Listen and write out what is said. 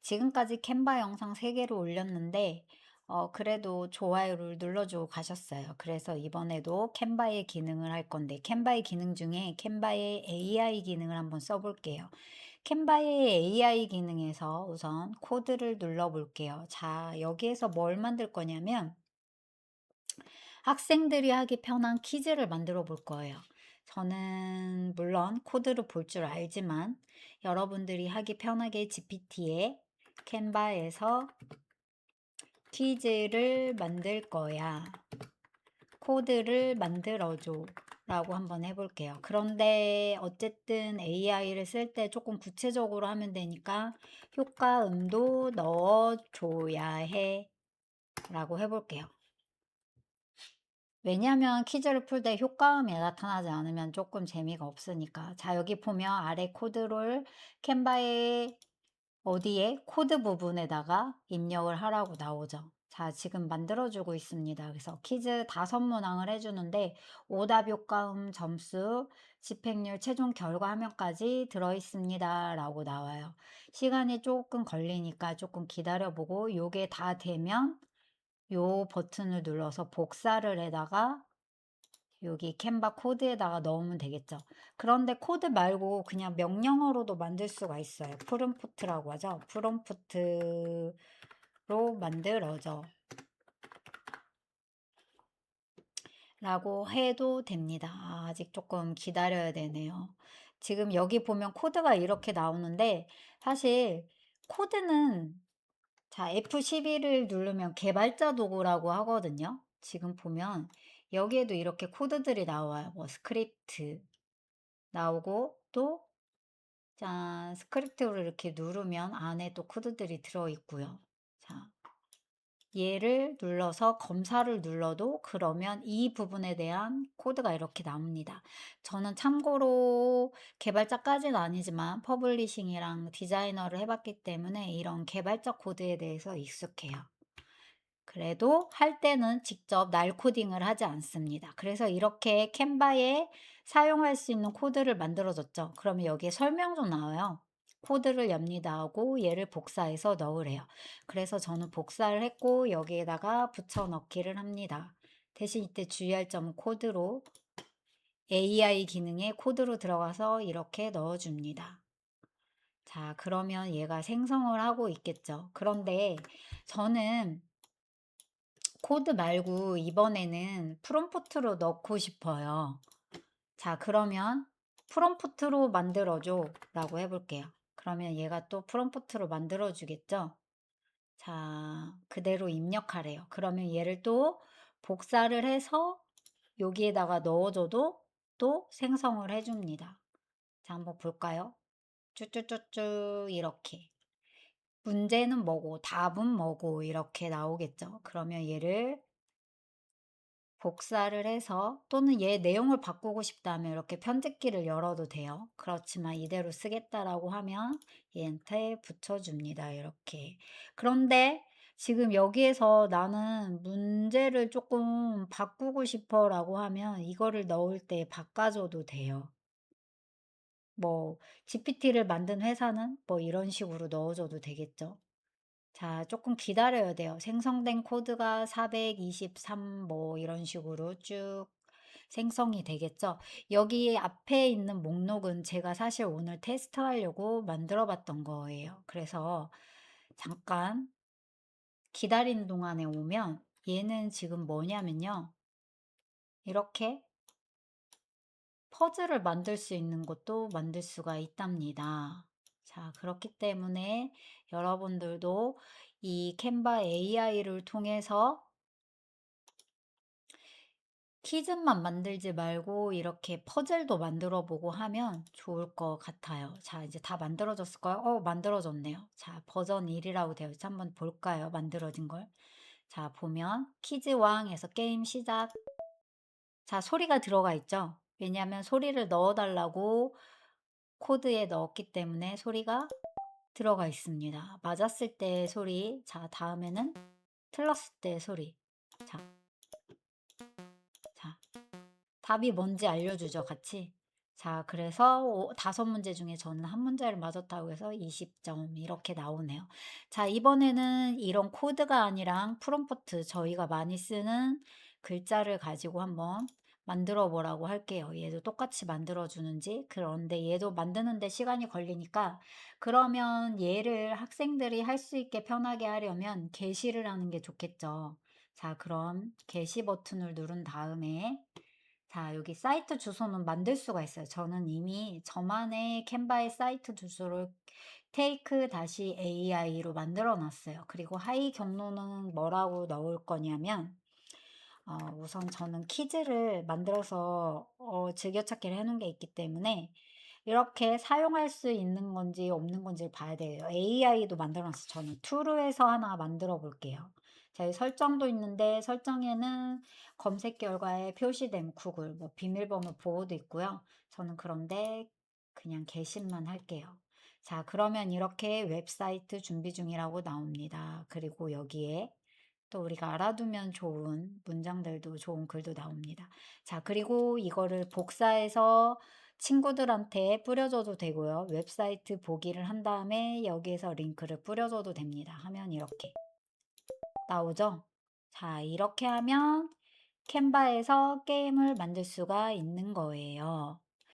지금까지 캔바 영상 3개를 올렸는데 그래도 좋아요를 눌러주고 가셨어요. 그래서 이번에도 캔바의 기능을 할 건데 캔바의 기능 중에 캔바의 AI 기능을 한번 써볼게요. 캔바의 AI 기능에서 우선 코드를 눌러볼게요. 자, 여기에서 뭘 만들 거냐면 학생들이 하기 편한 퀴즈를 만들어 볼 거예요. 저는 물론 코드를 볼 줄 알지만 여러분들이 하기 편하게 GPT에 캔바에서 퀴즈를 만들 거야. 코드를 만들어줘. 라고 한번 해볼게요. 그런데 어쨌든 AI를 쓸 때 조금 구체적으로 하면 되니까 효과음도 넣어줘야 해. 라고 해볼게요. 왜냐하면 퀴즈를 풀 때 효과음이 나타나지 않으면 조금 재미가 없으니까. 자, 여기 보면 아래 코드를 캔바의 어디에 코드 부분에다가 입력을 하라고 나오죠. 자, 지금 만들어주고 있습니다. 그래서 퀴즈 5문항을 해주는데 오답 효과음 점수, 집행률, 최종 결과 화면까지 들어있습니다. 라고 나와요. 시간이 조금 걸리니까 조금 기다려보고 요게 다 되면 요 버튼을 눌러서 복사를 해다가 여기 캔바 코드에다가 넣으면 되겠죠. 그런데 코드 말고 그냥 명령어로도 만들 수가 있어요. 프롬프트라고 하죠. 프롬프트로 만들어져 라고 해도 됩니다. 아직 조금 기다려야 되네요. 지금 여기 보면 코드가 이렇게 나오는데 사실 코드는 자, F11을 누르면 개발자 도구라고 하거든요. 지금 보면 여기에도 이렇게 코드들이 나와요. 뭐 스크립트 나오고 또 자, 스크립트를 이렇게 누르면 안에 또 코드들이 들어있고요. 자, 얘를 눌러서 검사를 눌러도 그러면 이 부분에 대한 코드가 이렇게 나옵니다. 저는 참고로 개발자까지는 아니지만 퍼블리싱이랑 디자이너를 해봤기 때문에 이런 개발자 코드에 대해서 익숙해요. 그래도 할 때는 직접 날 코딩을 하지 않습니다. 그래서 이렇게 캔바에 사용할 수 있는 코드를 만들어줬죠. 그러면 여기에 설명 좀 나와요. 코드를 엽니다 하고 얘를 복사해서 넣으래요. 그래서 저는 복사를 했고 여기에다가 붙여 넣기를 합니다. 대신 이때 주의할 점은 코드로 AI 기능에 코드로 들어가서 이렇게 넣어줍니다. 자, 그러면 얘가 생성을 하고 있겠죠. 그런데 저는 코드 말고 이번에는 프롬프트로 넣고 싶어요. 자, 그러면 프롬프트로 만들어줘 라고 해볼게요. 그러면 얘가 또 프롬프트로 만들어 주겠죠. 자, 그대로 입력하래요. 그러면 얘를 또 복사를 해서 여기에다가 넣어줘도 또 생성을 해줍니다. 자, 한번 볼까요? 쭈쭈쭈쭈 이렇게 문제는 뭐고 답은 뭐고 이렇게 나오겠죠. 그러면 얘를 복사를 해서 또는 얘 내용을 바꾸고 싶다면 이렇게 편집기를 열어도 돼요. 그렇지만 이대로 쓰겠다라고 하면 얘한테 붙여줍니다. 이렇게. 그런데 지금 여기에서 나는 문제를 조금 바꾸고 싶어 라고 하면 이거를 넣을 때 바꿔줘도 돼요. 뭐 GPT를 만든 회사는 뭐 이런 식으로 넣어줘도 되겠죠. 자, 조금 기다려야 돼요. 생성된 코드가 423 뭐 이런 식으로 쭉 생성이 되겠죠. 여기 앞에 있는 목록은 제가 사실 오늘 테스트하려고 만들어 봤던 거예요. 그래서 잠깐 기다리는 동안에 오면 얘는 지금 뭐냐면요. 이렇게 퍼즐을 만들 수 있는 것도 만들 수가 있답니다. 자, 그렇기 때문에 여러분들도 이 캔바 AI를 통해서 퀴즈만 만들지 말고 이렇게 퍼즐도 만들어 보고 하면 좋을 것 같아요. 자, 이제 다 만들어졌을까요? 만들어졌네요. 자, 버전 1이라고 되어 있죠. 한번 볼까요? 만들어진 걸. 자, 보면 퀴즈왕에서 게임 시작. 자, 소리가 들어가 있죠. 왜냐하면 소리를 넣어달라고 코드에 넣었기 때문에 소리가 들어가 있습니다. 맞았을 때 소리. 자, 다음에는 틀렸을 때 소리. 자, 자, 답이 뭔지 알려주죠, 같이. 자, 그래서 5문제 중에 저는 한 문제를 맞았다고 해서 20점 이렇게 나오네요. 자, 이번에는 이런 코드가 아니라 프롬프트, 저희가 많이 쓰는 글자를 가지고 한번 만들어 보라고 할게요. 얘도 똑같이 만들어 주는지. 그런데 얘도 만드는데 시간이 걸리니까, 그러면 얘를 학생들이 할 수 있게 편하게 하려면 게시를 하는 게 좋겠죠. 자, 그럼 게시 버튼을 누른 다음에, 자, 여기 사이트 주소는 만들 수가 있어요. 저는 이미 저만의 캔바의 사이트 주소를 take-ai로 만들어 놨어요. 그리고 하이 경로는 뭐라고 넣을 거냐면, 우선 저는 퀴즈를 만들어서 즐겨찾기를 해놓은 게 있기 때문에 이렇게 사용할 수 있는 건지 없는 건지를 봐야 돼요. AI도 만들어놨어요. 저는 툴에서 하나 만들어 볼게요. 자, 여기 설정도 있는데, 설정에는 검색 결과에 표시된 구글, 뭐 비밀번호 보호도 있고요. 저는 그런데 그냥 게시만 할게요. 자, 그러면 이렇게 웹사이트 준비 중이라고 나옵니다. 그리고 여기에 또 우리가 알아두면 좋은 문장들도, 좋은 글도 나옵니다. 자, 그리고 이거를 복사해서 친구들한테 뿌려줘도 되고요. 웹사이트 보기를 한 다음에 여기에서 링크를 뿌려줘도 됩니다. 하면 이렇게 나오죠? 자, 이렇게 하면 캔바에서 게임을 만들 수가 있는 거예요.